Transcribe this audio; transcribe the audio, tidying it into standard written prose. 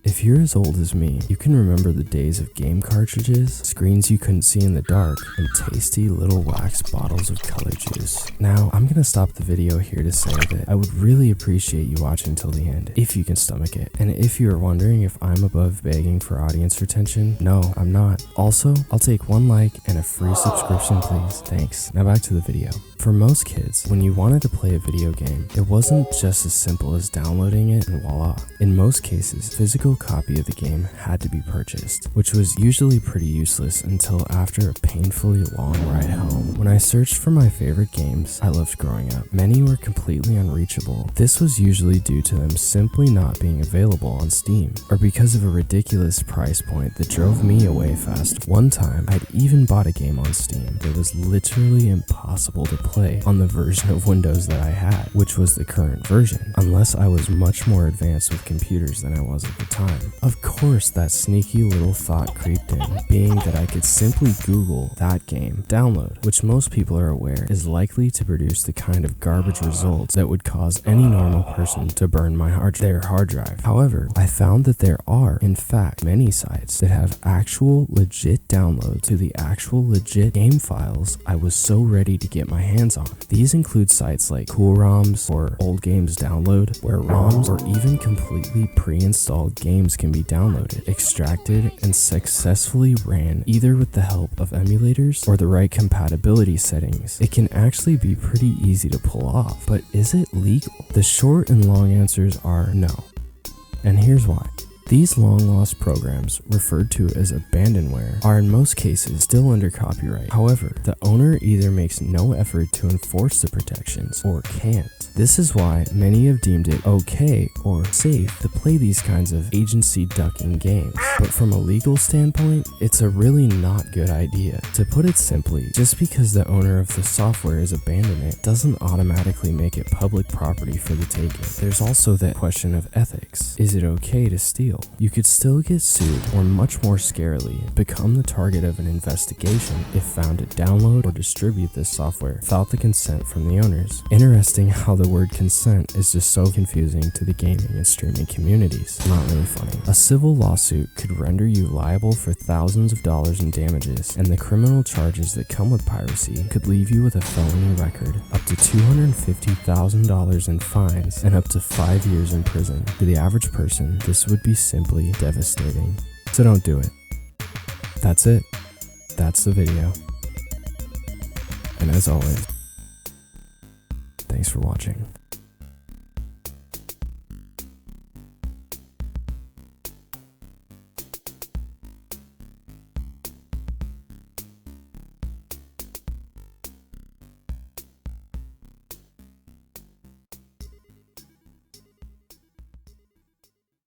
If you're as old as me, you can remember the days of game cartridges, screens you couldn't see in the dark, and tasty little wax bottles of color juice. Now, I'm gonna stop the video here to say that I would really appreciate you watching till the end, if you can stomach it. And if you are wondering if I'm above begging for audience retention, no, I'm not. Also, I'll take one like and a free subscription, please. Thanks. Now back to the video. For most kids, when you wanted to play a video game, it wasn't just as simple as downloading it and voila. In most cases, a physical copy of the game had to be purchased, which was usually pretty useless until after a painfully long ride home. When I searched for my favorite games I loved growing up, many were completely unreachable. This was usually due to them simply not being available on Steam, or because of a ridiculous price point that drove me away fast. One time, I'd even bought a game on Steam that was literally impossible to play on the version of Windows that I had, which was the current version, unless I was much more advanced with computers than I was at the time. Of course, that sneaky little thought creeped in, being that I could simply Google that game download, which most people are aware is likely to produce the kind of garbage results that would cause any normal person to burn their hard drive. However, I found that there are, in fact, many sites that have actual legit downloads to the actual legit game files I was so ready to get my hands on. These include sites like CoolRoms or Old Games Download, where ROMs or even completely pre-installed games can be downloaded, extracted, and successfully ran either with the help of emulators or the right compatibility settings. It can actually be pretty easy to pull off, but is it legal? The short and long answers are no. And here's why. These long-lost programs, referred to as abandonware, are in most cases still under copyright. However, the owner either makes no effort to enforce the protections or can't. This is why many have deemed it okay or safe to play these kinds of agency-ducking games. But from a legal standpoint, it's a really not good idea. To put it simply, just because the owner of the software is abandoning it doesn't automatically make it public property for the taking. There's also that question of ethics. Is it okay to steal? You could still get sued, or much more scarily, become the target of an investigation if found to download or distribute this software without the consent from the owners. Interesting how the word consent is just so confusing to the gaming and streaming communities. Not really funny. A civil lawsuit could render you liable for thousands of dollars in damages, and the criminal charges that come with piracy could leave you with a felony record, up to $250,000 in fines, and up to 5 years in prison. To the average person, this would be simply devastating. So don't do it. That's it. That's the video. And as always, thanks for watching.